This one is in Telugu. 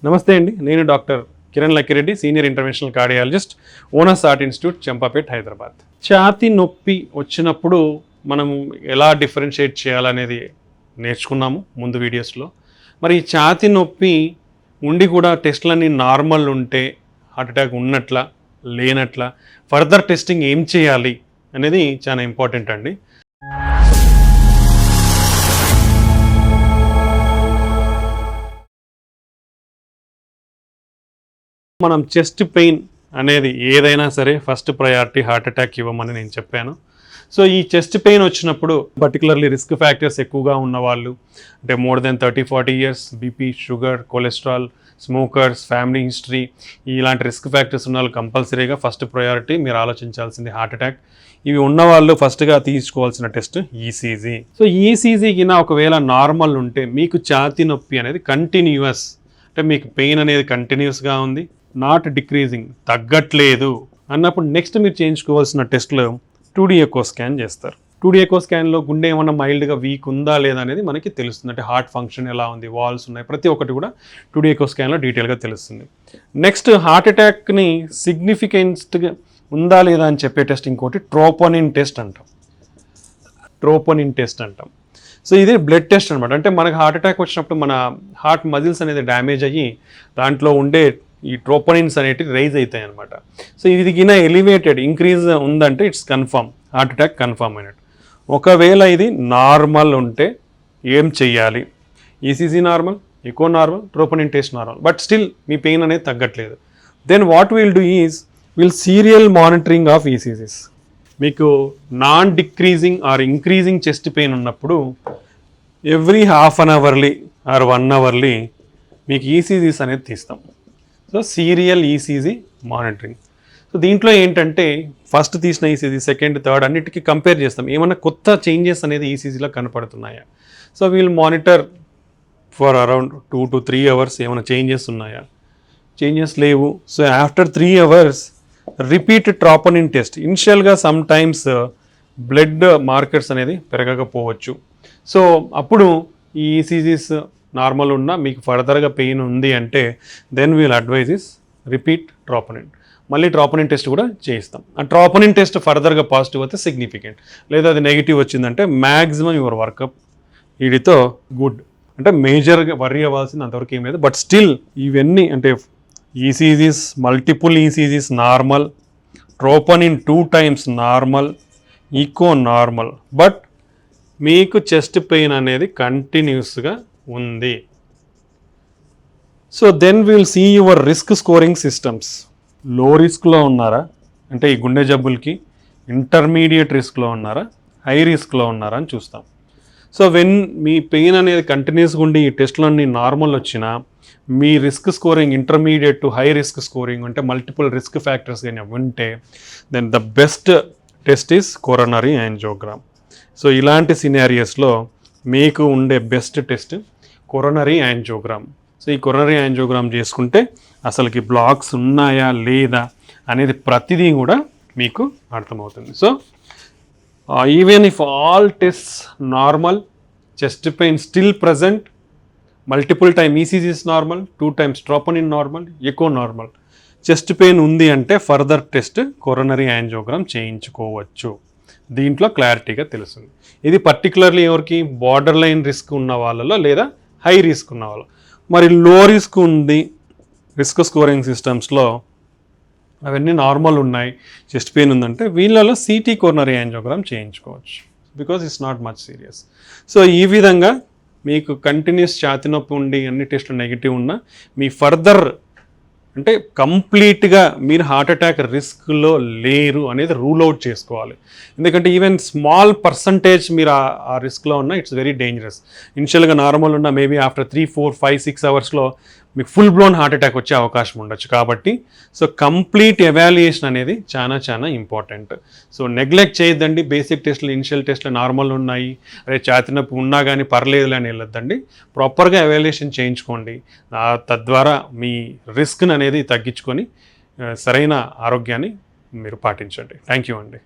నమస్తే అండి, నేను doctor Kiran Lakkireddy, senior interventional cardiologist, onus heart institute, Champapet, Hyderabad. ఛాతీ నొప్పి వచ్చినప్పుడు మనం ఎలా డిఫరెన్షియేట్ చేయాలనేది నేర్చుకున్నాము ముందు వీడియోస్లో. మరి ఈ ఛాతీ నొప్పి ఉండి కూడా టెస్టులన్నీ నార్మల్ ఉంటే హార్ట్ అటాక్ ఉన్నట్ల లేనట్ల ఫర్దర్ టెస్టింగ్ ఏం చేయాలి అనేది చాలా ఇంపార్టెంట్ అండి. మనం చెస్ట్ పెయిన్ అనేది ఏదైనా సరే ఫస్ట్ ప్రయారిటీ హార్ట్ అటాక్ ఇవ్వమని నేను చెప్పాను. సో ఈ చెస్ట్ పెయిన్ వచ్చినప్పుడు పర్టికులర్లీ రిస్క్ ఫ్యాక్టర్స్ ఎక్కువగా ఉన్నవాళ్ళు, అంటే more than 30-40 years, BP, sugar, cholesterol, smokers, family history, ఇలాంటి రిస్క్ ఫ్యాక్టర్స్ ఉన్న వాళ్ళు కంపల్సరీగా ఫస్ట్ ప్రయారిటీ మీరు ఆలోచించాల్సింది హార్ట్ అటాక్. ఇవి ఉన్నవాళ్ళు ఫస్ట్గా తీసుకోవాల్సిన టెస్ట్ ఈసీజీ. సో ఈసీజీకి ఒకవేళ నార్మల్ ఉంటే మీకు ఛాతీ నొప్పి అనేది కంటిన్యూస్, అంటే మీకు పెయిన్ అనేది కంటిన్యూస్గా ఉంది, నాట్ డిక్రీజింగ్, తగ్గట్లేదు అన్నప్పుడు నెక్స్ట్ మీరు చేయించుకోవాల్సిన టెస్ట్లో 2D ఎకో స్కాన్ చేస్తారు. 2D ఎకో స్కాన్లో గుండె ఏమన్నా మైల్డ్గా వీక్ ఉందా లేదా అనేది మనకి తెలుస్తుంది. అంటే హార్ట్ ఫంక్షన్ ఎలా ఉంది, వాల్స్ ఉన్నాయి, ప్రతి ఒక్కటి కూడా 2D ఎకో స్కాన్లో డీటెయిల్గా తెలుస్తుంది. నెక్స్ట్ హార్ట్ అటాక్ని సిగ్నిఫికెన్స్గా ఉందా లేదా అని చెప్పే టెస్ట్ ఇంకోటి ట్రోపోనిన్ టెస్ట్ అంటాం. సో ఇది బ్లడ్ టెస్ట్ అనమాట. అంటే మనకు హార్ట్ అటాక్ వచ్చినప్పుడు మన హార్ట్ మజిల్స్ అనేది డ్యామేజ్ అయ్యి దాంట్లో ఉండే ఈ ట్రోపోనిన్స్ అనేటివి రైజ్ అవుతాయి అనమాట. సో ఇది ఎలివేటెడ్, ఇంక్రీజ్ ఉందంటే it's confirm, heart attack confirm అయినట్టు. ఒకవేళ ఇది నార్మల్ ఉంటే ఏం చెయ్యాలి? ECG normal, echo normal, troponin test normal, but still మీ పెయిన్ అనేది తగ్గట్లేదు. Then what will do is serial monitoring of ECGs. మీకు non decreasing or increasing chest pain ఉన్నప్పుడు every half an hourly or 1 hourly మీకు ఈసీజీస్ అనేది తీస్తాం. So serial ECG monitoring. So దీంట్లో ఏంటంటే ఫస్ట్ తీసిన ఈసీజీ, సెకండ్, థర్డ్ అన్నిటికీ కంపేర్ చేస్తాం, ఏమన్నా కొత్త చేంజెస్ అనేది ఈసీజీలో కనపడుతున్నాయా. So we'll monitor for around 2 to 3 hours, ఏమైనా చేంజెస్ ఉన్నాయా, చేంజెస్ లేవు. So after 3 hours repeat troponin test. ఇనిషియల్గా సమ్ టైమ్స్ బ్లడ్ మార్కర్స్ అనేది పెరగకపోవచ్చు. సో అప్పుడు ఈ ఈసీజీస్ నార్మల్ ఉన్నా మీకు ఫర్దర్గా పెయిన్ ఉంది అంటే then we'll advise is repeat troponin. మళ్ళీ ట్రోపోనిన్ టెస్ట్ కూడా చేయిస్తాం. ఆ ట్రోపోనిన్ టెస్ట్ ఫర్దర్గా పాజిటివ్ అయితే సిగ్నిఫికెంట్, లేదా అది నెగిటివ్ వచ్చిందంటే మ్యాక్సిమం యువర్ వర్కప్ వీడితో గుడ్, అంటే మేజర్గా వర్రీ అవ్వాల్సింది అంతవరకు ఏం లేదు. బట్ స్టిల్ ఇవన్నీ అంటే ECGs, multiple ECGs normal, troponin 2 times normal, echo normal, but మీకు చెస్ట్ పెయిన్ అనేది కంటిన్యూస్గా ఉంది. So then will see your risk scoring systems. Low రిస్క్లో ఉన్నారా, అంటే ఈ గుండె జబ్బులకి, ఇంటర్మీడియట్ రిస్క్లో ఉన్నారా, హై రిస్క్లో ఉన్నారా అని చూస్తాం. సో వెన్ మీ పెయిన్ అనేది కంటిన్యూస్గా ఉండి ఈ టెస్ట్లన్నీ నార్మల్ వచ్చినా మీ risk scoring intermediate to high risk scoring అంటే మల్టిపుల్ రిస్క్ ఫ్యాక్టర్స్ కానీ ఉంటే then the best test is coronary angiogram. So ఇలాంటి సినారియోస్లో మీకు ఉండే best test coronary angiogram. So ఈ కొరోనరీ యాంజియోగ్రామ్ చేసుకుంటే అసలుకి బ్లాక్స్ ఉన్నాయా లేదా అనేది ప్రతిదీ కూడా మీకు అర్థమవుతుంది. So even if all test normal, chest pain still present, multiple time ECGs normal, 2 times troponin normal, echo normal, chest pain ఉంది అంటే ఫర్దర్ టెస్ట్ కొరోనరీ యాంజియోగ్రామ్ చేయించుకోవచ్చు. దీంట్లో క్లారిటీగా తెలుస్తుంది. ఇది పర్టికులర్లీ ఎవరికి, బార్డర్ లైన్ రిస్క్ ఉన్న వాళ్ళలో లేదా హై రిస్క్ ఉన్న వాళ్ళు. మరి లో రిస్క్ ఉంది, రిస్క్ స్కోరింగ్ సిస్టమ్స్లో అవన్నీ నార్మల్ ఉన్నాయి, చెస్ట్ పెయిన్ ఉందంటే వీళ్ళలో సిటీ కొరోనరీ యాంజియోగ్రామ్ చేయించుకోవచ్చు, because it's not much serious. So ఈ విధంగా మీకు కంటిన్యూస్ ఛాతీ నొప్పి ఉండి అన్ని టెస్టులు నెగిటివ్ ఉన్నా మీ ఫర్దర్ అంటే కంప్లీట్గా మీరు హార్ట్ అటాక్ రిస్క్లో లేరు అనేది రూల్ అవుట్ చేసుకోవాలి. ఎందుకంటే ఈవెన్ స్మాల్ పర్సంటేజ్ మీరు ఆ రిస్క్లో ఉన్నా ఇట్స్ వెరీ డేంజరస్. ఇనిషియల్గా నార్మల్ ఉన్న మేబీ ఆఫ్టర్ 3, 4, 5, 6 అవర్స్లో మీకు ఫుల్ బ్లోన్ హార్ట్ అటాక్ వచ్చే అవకాశం ఉండొచ్చు. కాబట్టి సో కంప్లీట్ ఎవాల్యుయేషన్ అనేది చాలా ఇంపార్టెంట్. సో నెగ్లెక్ట్ చేయొద్దండి. బేసిక్ టెస్టులు, ఇనిషియల్ టెస్టులు నార్మల్ ఉన్నాయి, అదే ఛాతీ నొప్పి ఉన్నా కానీ పర్లేదులే అని వెళ్ళొద్దండి. ప్రాపర్గా ఎవాల్యుయేషన్ చేయించుకోండి. తద్వారా మీ రిస్క్ని అనేది తగ్గించుకొని సరైన ఆరోగ్యాన్ని మీరు పాటించండి. థ్యాంక్ యూ అండి.